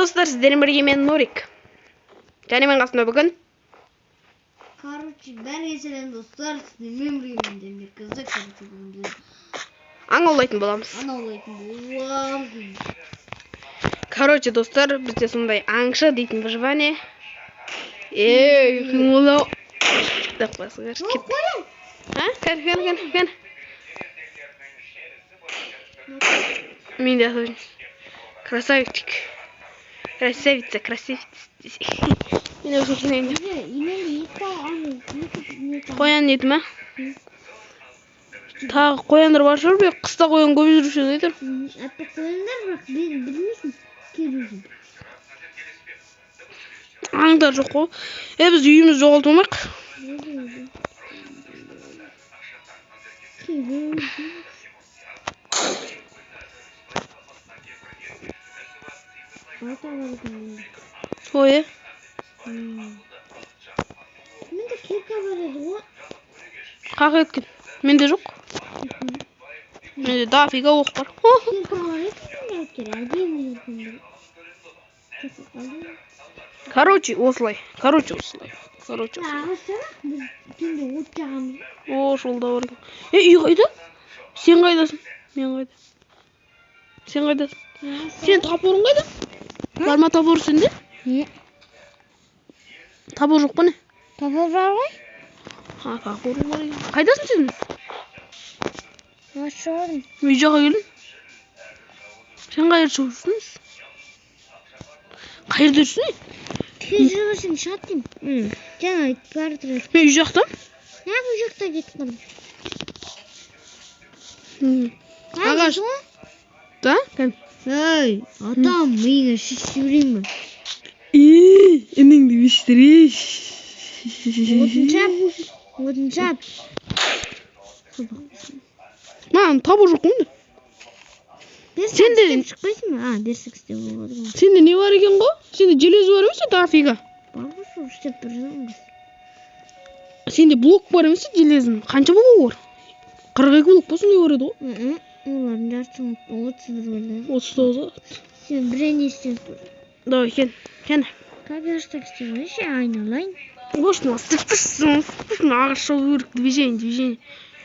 достар, сіздермен бірге мен Нурик. Және мен қасымда бүгін. Бәріңе сәлем достар, сіздермен бірге мен Демир қызы. Аң аулайтын боламыз. Короче, достар, бізде сондай аңшы дейтін выживание. Қимылдау. Деп қойсыңдар. Кән. Мен де атайын. Красавчик. Красавица. Мен өзім түсінейін. Қоян еді ма? Тағы қояндар бар шығар, бе қыста қоян көп жүруші еді. Атты қояндар бірақ білмейсің келуші. Аңдар жоқ қой. Біз үйіміз жоғалтылмақ. Ой. Менде кирка бар еді ғой. Қақ еткен. Менде жоқ. Менде дофига оқ бар. Кирка бар еді. Короче, осылай. Түнде от жағамыз. О, жолда бар. Үй қайда? Сен қайдасың? Мен қайда? Сен қайдасың? Сен тапорың қайда? Бар ма тапор сенде? Тапор жоқ па не? Тапор бар ғой? Тапор бар екен. Қайдасың сен? Ашығырым. Үй жаққа келдің? Сен қайда шығып жүрсің? Қайда жүрсің? Тез жүрсің шат деймін. Жаңа бар тұрады. Мен үй жақтам? Үй жақта кетіп қалдым. Ағаш. Да? Кән. Ей, атам, миыңа шиш жіберейін бе? Ініңді өстіреш. Отыншап. Маған табу жоқ қойды. Берсік істеп шықпайсың ба? Берсік істеп болады ғой. Сенде не бар екен ғой? Сенде железі бар емес, дофига. Бар ғой, сол істеп бір жатырмыз. Сенде блок бар емес, железін. Қанша блок бар? 42 блок болсын не бар еді ғой? Олардың жартысын 30 болды. 39. Сен біріне істеп тұр. Давай, кән. Каберштік істеп ғой, айналайын. Бошына, сыптышсың. Ағаш шау өрік, движение.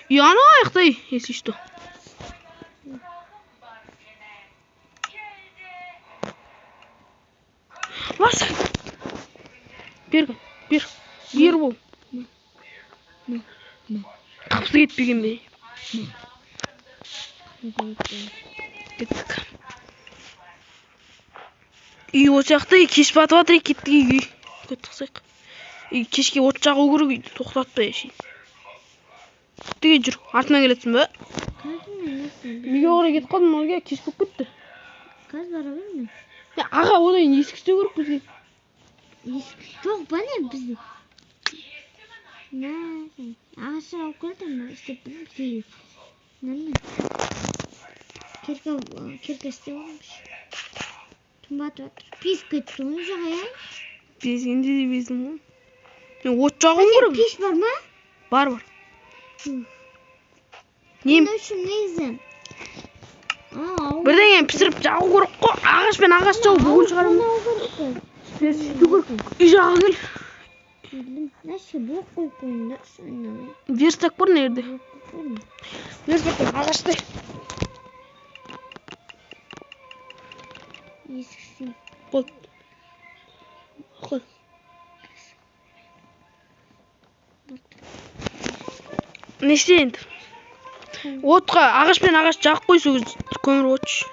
И ана аяқтай, если что. Басы. Бер бол. Қапсы кетпеген бе? Кеттік. Үй осияқтай кеш батып атыр, кеттік үй. Кеттік сайық. Кешке от жағу керек үйді, тоқтатпай әшейін. Күттіге жүр, артынан келетсің бе? Үйге орай кетіп қалдым, олға кеш көп кетті. Қаз бара берме? Аға, одан есік істеу керек бізге. Есік жоқ ба не бізде? Ағашы алып келдім ба? Істеп білім кейі. Кирка істеп оламыз. Түн батып атыр. Пес кетті оны жағай. Безгенде де бездім ғой. Мен от жағуым керек. Пеш бар ма? Бар. Нем? Үшін нейзі? Бірден пісіріп жағу керек қой. Ағаш жағу бүгін шығарым. Сөйту керек. Үй жаға кел. Нәшке блок қойып қойында. Верстак бар нерде? Верстак бар ағаштай. Есіксің. Қой. Не істейін? Отқа ағаш жағып қой, сол көмір отшы.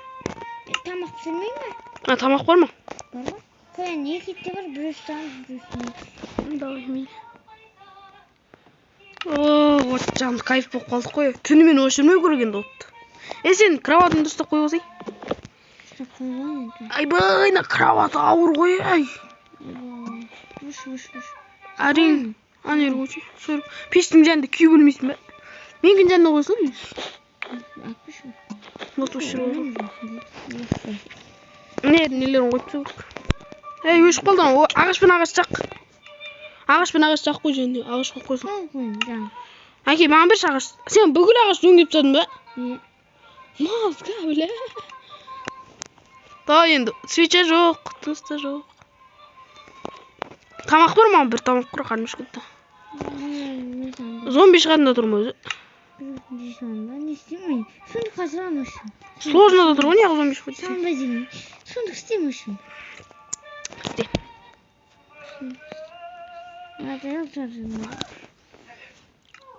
Тамақ пісірмей ме? Тамақ бар ма? Бар ма? Қоян екі етте бар, бір өстен. Давай, мен. От жанды кайф болып қалдық қой. Түнімен өшірмеу керек енді отты. Сен кроватыңды ұстап қой болсай. Ұстап қойған екен. Айбайна, кроваты ауыр қой, ай. Үш. Әрең. Анер көші. Пештің жанында күй бөлмейсің бе? Менің жанында қойсың бе? Әкпіш ме? От өшір қойсың. Нелерін қойып сөк. Өшіп қалдан, ағаш жақ. Ағаш жақ қой жөнде, ағаш қойып қойсың. Әке, маған берші ағаш. Сен бүкіл ағаш өңдеп тастадың ба? Мазға біле. Daha енді свеча жоқ, тыныш та жоқ. Тамақ бар ма? Bir тамақ құр қарным шыққанда. Зомби шығарында тұр ма өзі? Не істеймін? Сундыққа саламын. Сложно да тұр ғой, неғып зомби шығып кетсе. Салынбай жүрмін. Сундық істеймін үшін. Істе.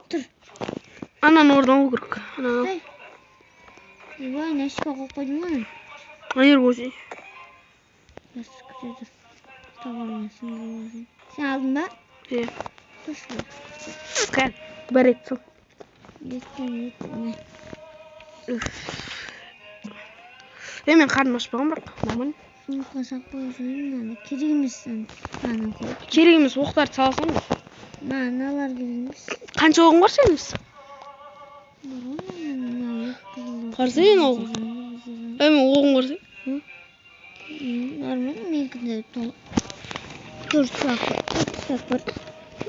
Тұр. Ананы ордан алу керек. Ой, нәшіқа қойып қойдым ғой. Айыр қойсай. Сен алдың ба? Иә. Тұршы. Кәл, бір ет сал. Мен қарным ашпаған бірақ, нормально. Сундыққа салып қойып керек емес. Керек емес, оқтарды саласың ба? Аналар керек емес. Қанша оғың бар сенің? Қарсы ең оғың? Мен оғың бар сен? Нормально, менікінде 4 сақ бар.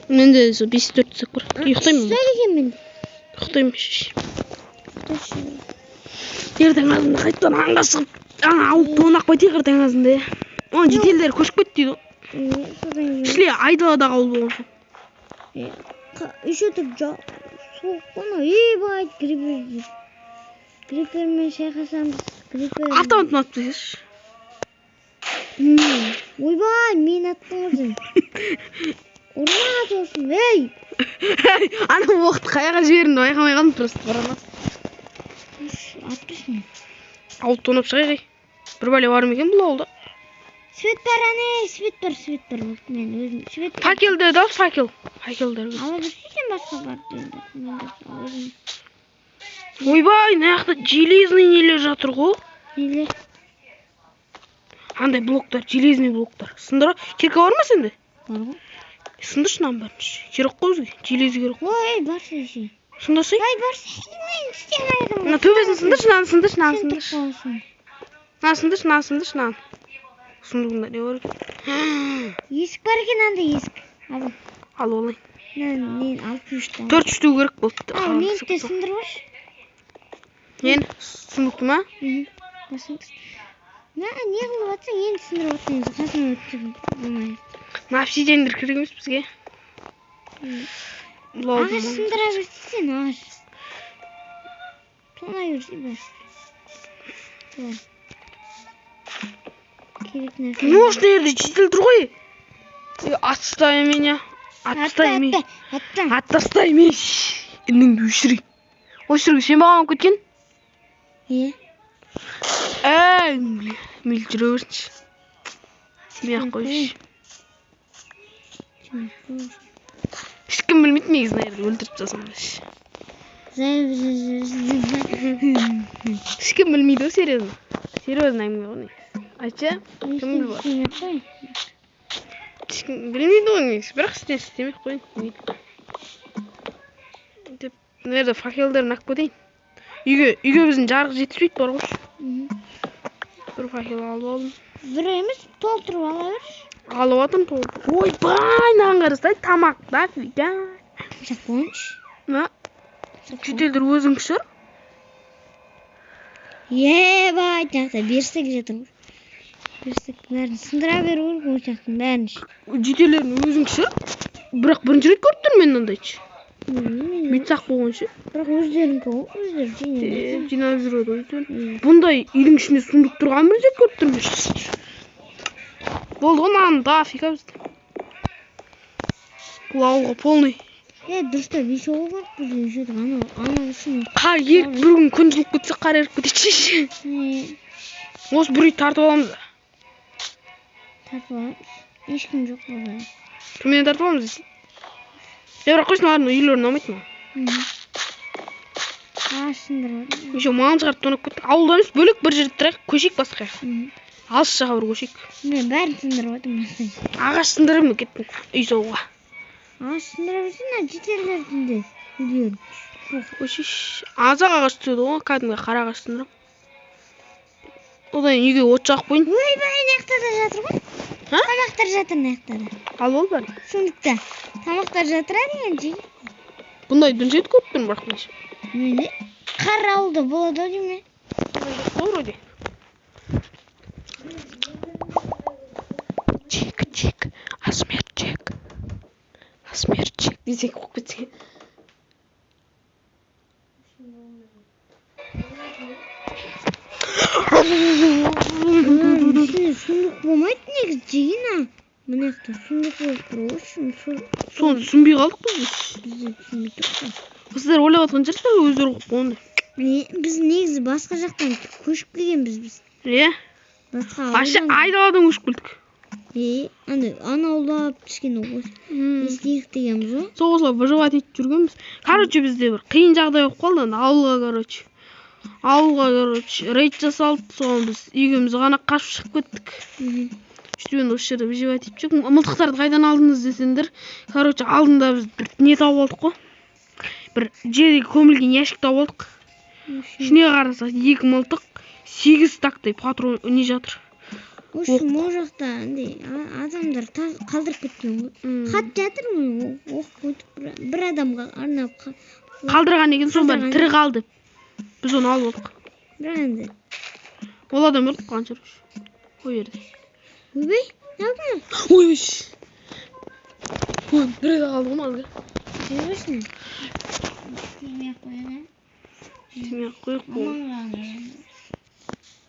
Менде 5-4 сақ бар. Ұйықтаймын. Сөйлеген мен. Ұйықтаймын шеш. Ертең азында қайттан аңға шығып, алып тонақ бәтей қыртаң азында. Оның жетелдері көшіп кетті дейді. Ішле айдаладағы ауыл болған соң. Еще тут суық қона, байт гриппер. Гриппермен шайқасамыз. Автоматын атып тезеш. Ойбай, мен аттың өзім. Орнат olsun, ей! Ана уақыт қаяға жіберімді байқамай қалдым просто барамас. Атпышын. Ауыл тонап шығай. Бір бәле бар ма екен бұл ауылда? Свет бар, ане, свет бар. Мен өзім свет бар. Факелді да, факел. Факелдер. Ала жүрсейден басқа бар дейді. Ойбай, наяқта железный нелер жатыр ғой. Нелер? Андай блоктар, железный блоктар. Сындыра, кирка бар ма сенде? Бар ғой. Сындыршынан бармыш. Керек қой өзге, железі керек. Ой, барса еше. Сындырсай? Ай, барса мен істемейдім. На төбесін сындыршынан. Сындыршынан. Сұндығында не бар екен? Есік бар екен, анда есік. Ал олай. Мен алып үшті. 4 үштеу керек болды. Мен де сындырбаш. Ен, сұндықты ма? Басындыр. Не қылып атсың, енді сындырып атсың, қасына өттіріп. Обсидиандер керек емес бізге. Ағаш сындыра берсен, ағаш. Тона берсей бар. Керек нәрсе. Нож нерде жетел тұр ғой. Отстай меня. Отстай меня. Ініңді өшірей. Өшірге сен бағам кеткен? Мейл жүре берсінші. Семей ақ қойшы. Ешкім білмейді негізін айырды өлтіріп жасам. Ешкім білмейді о, серьезно. Серьезно әңгіме ғой негіз. Айтшы, кім біліп ешкім білмейді ғой негіз. Бірақ істемек қойын. Деп, нерді факелдерін ақ көтейін. Үйге біздің жарық жетіспейді бар ғой. Бір факел алып алдым. Бір емес, толтырып ала берші. Алып атым толтырып. Ойбай, наған қарастай тамақ да фига. Жақ болыншы. На, жетелдер өзің кішір. Бай, жақта берсек жатыр. Берсек бәрін сындыра беру керек, жақтың бәрін. Жетелерін өзің кішір. Бірақ бірінші рет көріп тұр мен ондайшы. Метсақ болғаншы. Бірақ өздерін жинап жүреді өздерін. Бұндай үйдің ішінде сұндық тұрған бірінші рет көріп тұрмын. Болды ғой, нағын да афика бізді. Бұл ауылға полный. Дұрыста бес оғы бар біздің жүрді. Ана үшін. Қар еріп бір күн жылып кетсе қар еріп кетеші. Осы бір үй тартып аламыз да. Тартып аламыз. Ешкім жоқ болғай. Кіммен тартып аламыз дейсің? Бірақ қойсын олардың үйлерін алмайды ма? Сындырады. Еще маған шығарып тонап кетті. Ауылда емес, бөлек бір жерде тұрайық, көшейік басқа. Алыс жаға бір көшейік. Мен бәрін сындырып атым. Ағаш сындырып ма кеттің үй соғуға? Ағаш сындырып атым, жетерлердің де. Үйлерін. Өшеш, азақ ағаш түседі ғой, кәдімгі қара ағаш сындырып. Одан үйге от жағып қойын. Ойбай, наяқта да жатыр ғой. Тамақтар жатыр наяқта да. Ал ол бәрі. Сұндықта. Тамақтар жатыр әдеген жей. Бұндай дүнжет көп пен бірақ неше. Менде қар ауылда болады дейме? Вроде. Асмерчек десек болып кетсе. Сундук болмайды негізі жегін мына жақта сундук болып тұр үшін Соны түсінбей қалдық біз. бізде түсінбей тұрмыз. Сіздер ойлап жатқан шығарсыздар өздері қойып қойғандай. Біз негізі басқа жақтан көшіп келгенбіз біз. Иә. Басқа Айдаладан көшіп келдік. ана аулап кішкене естейік дегенбіз ғой. Сол осылай выживать етіп жүргенбіз. Короче, бізде бір қиын жағдай болып қалды. Ауылға, рейд жасалды. Соған біз үйімізге ғана қашып шығып кеттік. Сөйтіп осы жерде выживать етіп жүрдік. Мылтықтарды қайдан алдыңыз десеңдер, короче, алдында біз бір не тауып алдық қой. Бір жерге көмілген ящик тауып алдық. Ішіне қарасақ 2 мылтық, 8 стактай патрон не жатыр. Осы ол жақта адамдар қалдырып кеткен ғой. Хат жатыр ғой, оқып өтіп бір адамға арнап қалдырған екен, сол бәрі тірі қалды. Біз оны алып алдық. Бірақ енді ол адам өліп қалған шығар. Ой жерде. Ойбай, не алдың? Ой. Ой, тірі қалды ғой малға. Жүресің? Семьяқ қояды. Семьяқ қойық бұл.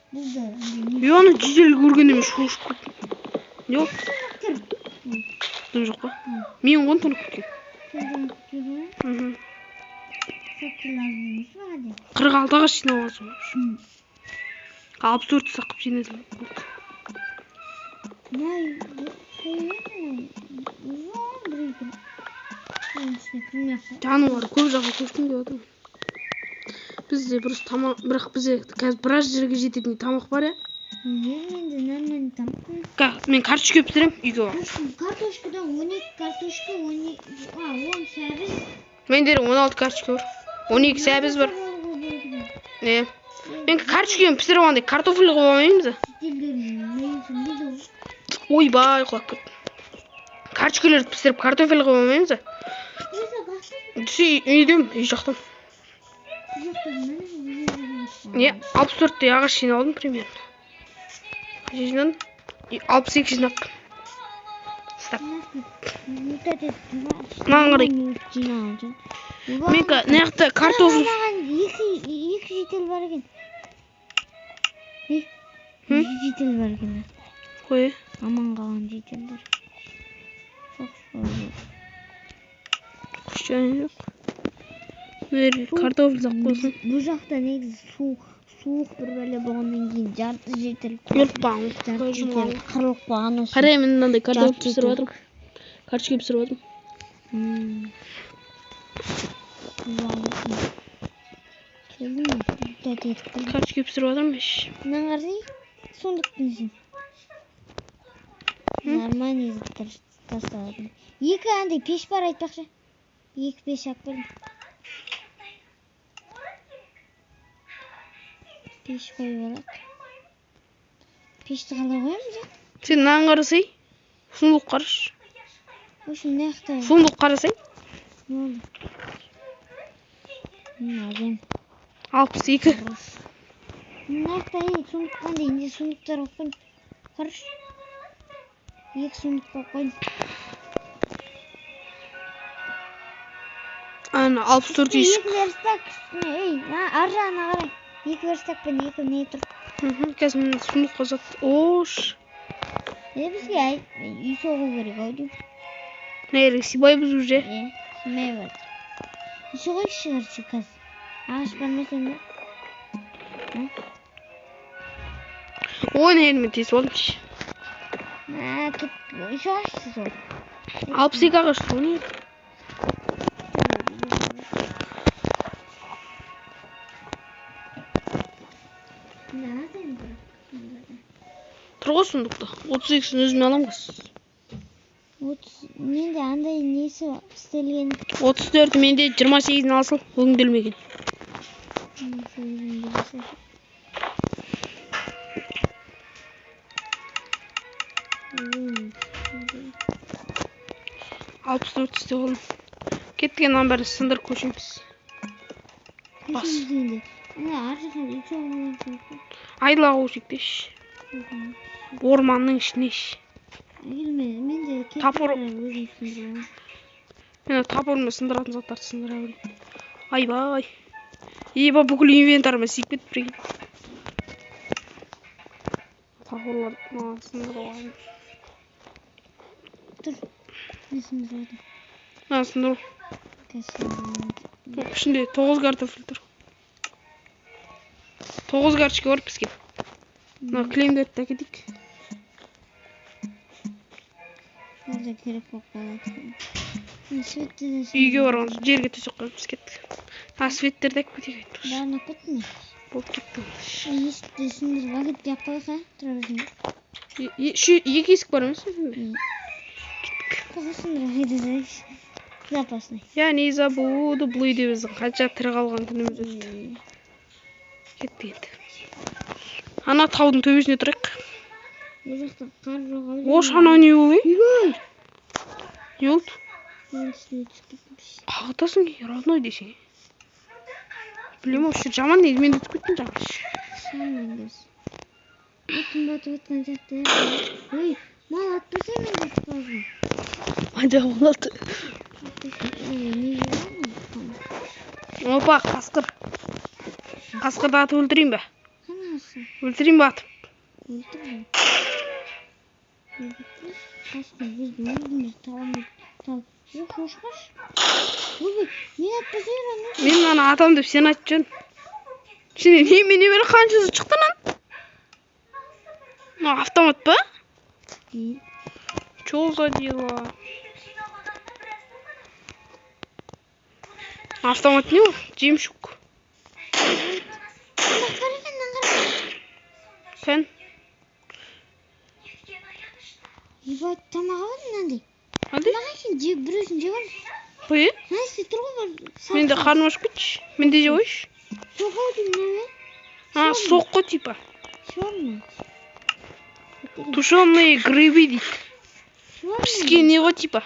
Бұлды. Оны жедел көрген емес шошып кеттім. Жоқ. Дым жоқ па? Мен оны тұнып кеткен. 46 ағаш жинап аласың. 64 сақып жинадым. Жануар көп жаққа көштім деп отырмын. Бізде біраз тамақ, бірақ бізде қазір біраз жерге жететін тамақ бар, я? Енді нормальный тамақ. Мен картошка пісірем, үйге барам. Картошкадан 12 картошка, 10 сәбіз. Менде 16 картошка бар. 12 сәбіз бар. Не? Мен картошканы пісіріп алғанда картофель қойып алмаймыз. Ойбай, құлап кеттім. Картошкаларды пісіріп картофель қойып алмаймыз. Үйдем, үй жақтым. Не, 64-те ағаш жиналдым примерно. Жинадым. 62 жинап. Стап. Маған қарай. Мен наяқта картофель. Екі жетел бар екен. Екі жетел бар екен. Қой. Аман қалған жетелдер. Құшчаны жоқ. Картофель зақ болсын. Бұл жақта негізі суық бір бәле болғаннан кейін жарты жетел өліп қалған. жарты жетел қырылып қалған осы. Қарай, мен мынандай картофель пісіріп жатырмын. Картошка пісіріп жатырмын. Картошка пісіріп жатырмын беш. Мына қарай, сондықтың сен. Нормальный заттар тастадым. Екі андай пеш бар айтпақшы. Екі пеш алып бердім. Пеш қойып алады. Пешті қалай қоямыз ya? Сен мынаған қарасай, сундуқ қарашы. Осы мына жақта. Сундуқ қарасай. Болды. Әдем. 62. Мына жақта сундуқ қандай, не сундуқтар қойып қойдым. Қарашы. Екі сундуқ қойып қойдым. Ана 64 есік. Екі верстак үстіне, ар жағына қарай. Екі верстакпен екі не тұр. Қазір мен сундуққа зат. Ош. Бізге үй соғу керек ау. Нәйрі, сибайбыз уже. Симай бар. Үй соғай шығаршы қазір. Ағаш бармасам да. Ой, нәйрі, мен тез болдым. Кет, үй соғашсы сол. 62 ағаш сол не? Тұрғы сундықта. 32-сін өзіме алам қыз. Менде андай несі істелген. 34 менде 28-ін алсыл, өңделмеген. Алпыс төрт істе болдым. Кеттігеннен бәрі сындырып көшеміз. Бас. Айдыла қоу шектеш. Орманның ішіне. Келмеді. Мен де Тапыр. өзім сындырамын. Мен тапырыммен сындыратын заттарды сындыра білемін. Айбай. Еба бүкіл инвентарыма сиіп кетіп прикинь. Тапырлар сындырып алайын. Тұр. Мен сындырадым. Сындыру. Ішінде 9 картофель тұр. 9 карточка бар бізге. Мына кілемдерді әкетейік. Orada керек болып қалады. Үйге барған жерге төсек қойып кеттік. Светтерді әкеп кетейік. Бәрін әкеп кеттің бе? Болып кетті. Есікті сындырып әкетпей ақ қойса, тұра берсін. Екі есік бар емес пе? Қазір сындырып әкетеді. Запасный. Я не забуду бұл үйде біздің қанша тірі қалған күніміз өтті. Кетті енді. Ана таудың төбесіне тұрайық. Бұл жақта қар жоқ. Ош, ана не болды? Үйбай! Не болды? Мен үстіне түсіп кеттім. Қағытасың ке, родной десең. Білем, осы жаман дейді, мен де түсіп кеттім жаман. Шаман кез. Отын батып отқан сияқты. Ой, мал атпаса мен де түсіп қалдым. Айда болады. Опа, қасқыр. Қасқырды атып өлтірейін бе? Қанасы? Өлтірейін бе атып? Өлтірмей. Қасқыр біздің өзіміз таламыз. Жоқ, қошқаш. Ой, мен атпаса еран. Мен ана атам деп сен айтып жүрсің. Сен немен қаншасы шықты lan? Автомат па? Чё за дела? Автомат не ол? Жемшук. Пен? Ебать, тамаға бар мынандай. Қандай? Тамаға сен біреусін жеп ал. Қой? Насты тұр ғой бар. Менде қарным ашып кетші. Менде жеп ойшы. Соқау деймін не? Соққы типа. Черный. Тушеные грибы дейді. Піскен не ғой типа.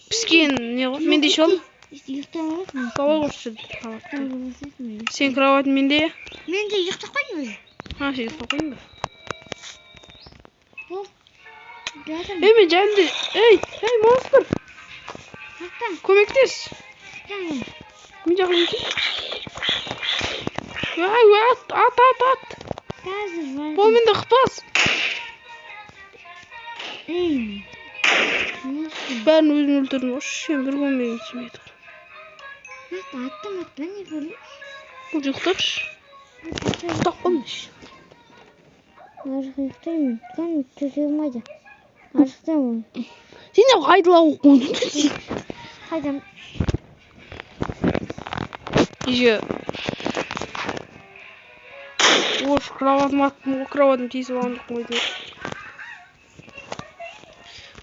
Піскен не ғой? Менде ше ол? Ұйықтап аласың. Қалай қойшы? Сен кроватын менде? Мен де ұйықтап қойдым өзі. Сен ұйықтап қойдың ба? Мен жәнді. Ей, монстр. Көмектес. Мен жағын екен. Ат. Ол менде қыпас. Бәрін өзім өлтірдім. Сен бір көмегін түсімеді. Аттым не көрдім? Бұл жұқтаршы. Ұқтап қоймыш. Арық ұйықтаймын. Кәні төсе болмайды. Арықтамын. Сен не қайдылау қойдың? Қайдам. Еще. Ош, кроватым тесіп алған жоқ қойды.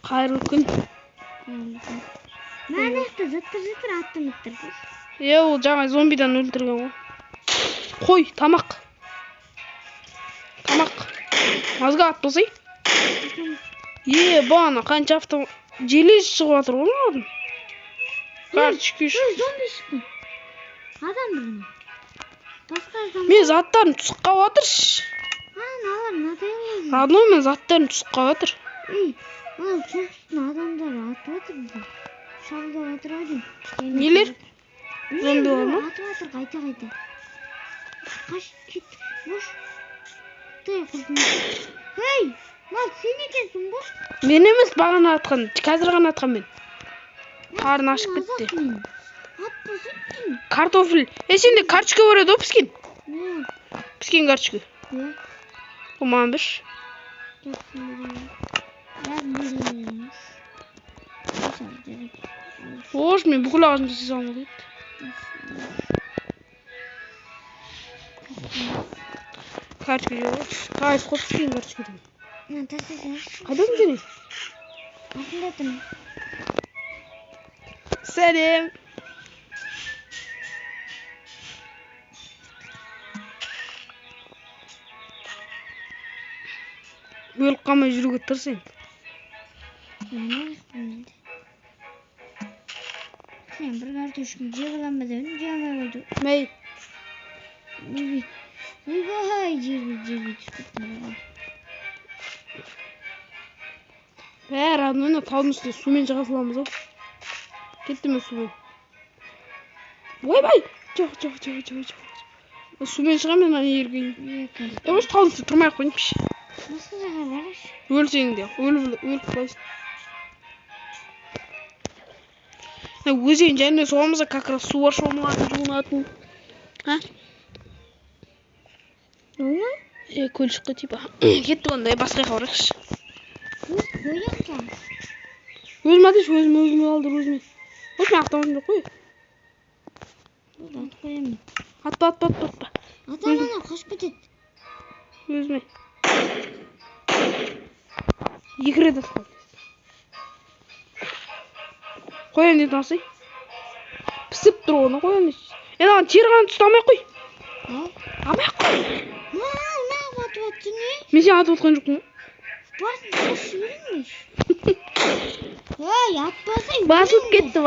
Қайырлы күн. Мәнекті заттыр аттым ұттыр. Ол жаңа зомбидан өлтірген ғой. Қой, тамақ. Мазға ат болсай. Бана, қанша автом... Желез шығып атыр ғой маған. Карточка үшін. Зомби шыққан. Адам біріне. Мен заттарын түсіп атыршы. Алар натайын. Родной мен заттарын түсіп атыр. Ал çoğuşsun adamları atmadır mı? Şalda atırdım. Neler? Zombi var mı? Atmadır kayta. Kaç git boş. Taya kurdum. Hey! Mal sen ekensin boş. Ben емес бағана атқан. Қазір ғана атқан мен. Қарын ашып кетті. Атпасың. Картофель. Сенде карточка бар еді, піскен? Піскен карточка. Ол маған берші. Ош, мен бүкіл ағашын жасай салмақ еді. Карточка жоқ. Қайып қойып піскен карточка деймін. Қайдасың сен? Артында тұрмын. Сәлем. Өліп қалмай жүруге тырысың. Sen bir kardeşim cevalamadın, cevalamadın. Мәй. Uyguhay cevalamadın. Ана таудың үстіне сумен жыға саламыз ау. Кетті ме сумен? Ойбай! Жоқ. Сумен шығамын мен ана жерге. Осы таудың үстіне тұрмай-ақ қойыңызшы. Басқа жаққа барайықшы. Өлсең де, өліп қалайсың. Өзен жанында соғамызда как раз су бар шомылатын, жуынатын. Ha? Оңай? Көлшікке типа. Кеттік онда, басқа жаққа барайықшы. Қойыққа. Өзім атайшы, өзіме алдыр, өзіме. Өзіме ақтамасым жоқ қой. От қоямын. Атпа. Ата-ана қашып кетеді. Өзіме. 2 рет атқан. Қоян деді насый. Пісіп тұр оны қоян деді. Ана терғанын тұстамай қой. Амай қой. Маған атып атты не? Мен сен атып отқан жоқпын. Басын қошы беріңмеш. Ей, атпасай. Басылып кетті.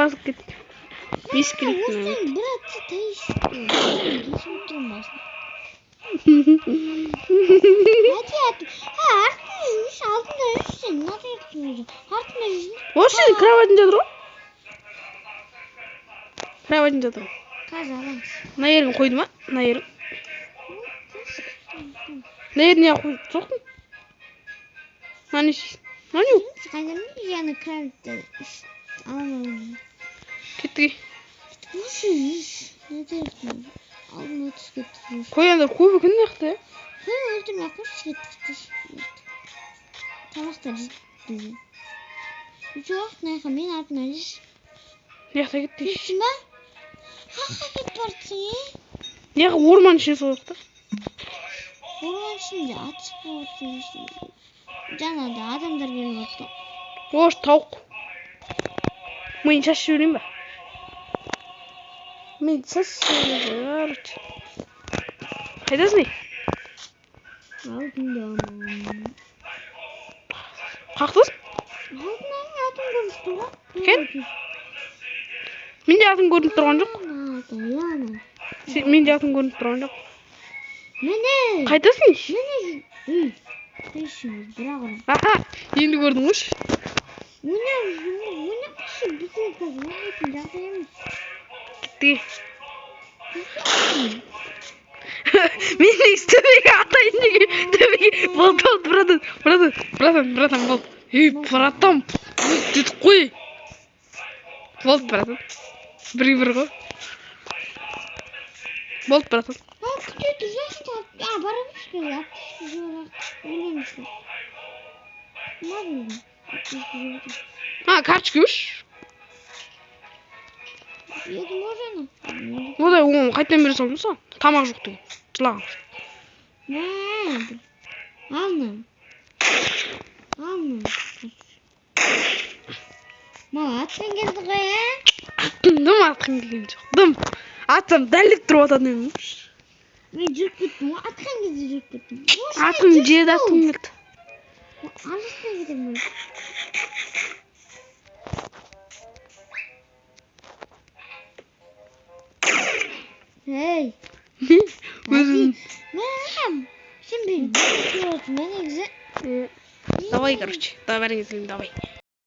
Бес келіпті. Осыдан бір атса тайшы. Кесіп тұрым басын. Артында жүрмеш, алдында жүрсен. Наты ертім. Артында жүрсен. Осы сен кроватында тұр ғой. Кроватында тұр. Қазір аламыз. Мына ерін қойды ма? Мына ерін неғып қойды? Соқтың? Мына несейсің? Мына не? Қайдамын, яны кроватты аламын. Кеттіге. Осы жүз. Наты ертім. Алдына түс кетті. Қояндар көбі күн яқты, ә? Өлтірме қош кетті. Тамақтар жетті. Жоқ, найқа мен артына жүз. Яқта кетті. Кеттің ба? Қаққа кетіп бартсың, е? Яқы орман ішіне соқты. Орман ішінде атшып бартсың. Жаңада адамдар келіп отты. Ош, тауық. Мен шашып жіберейін ба? Мен шашып жіберейін. Қайдасың не? Алдында. Қақтасың? Алдында атым көріп тұр ғой. Кен? Мен де атың көрініп тұрған жоқ. Мен де атың көрініп тұрған жоқ. Міне. Қайдасың? Міне. Тайшымыз, бірақ ұрам. Аха, енді көрдің өш. Міне қышы бүкіл көз оңайтын жағдай емес. Кеттіге. Мен де төбеге атайын деге. Төбеге. Братан, бол. Ей, братан. Дедік қой. Болды, братан. Бір ғой. Болды, братан. Күтеді жақта. Барамыз кәлі. Өлеміз. Карточка өш. Еді можаны. Одай оны қайтан бере салдым саған. Тамақ жоқ деген. Жылаған. Алны. Мал атқан келді ғой, ә? Дым атқан келген жоқ. Дым. Атсам дәлік тұрып ататын емеш. Мен жүріп кеттім, атқан кезде жүріп кеттім. Атқым жеді атқым келді. Алыстан кетем мен. Ей. Өзім. Мен сен бен. Мен негізі. Давай, короче. Давай, бәріңіз келin, давай.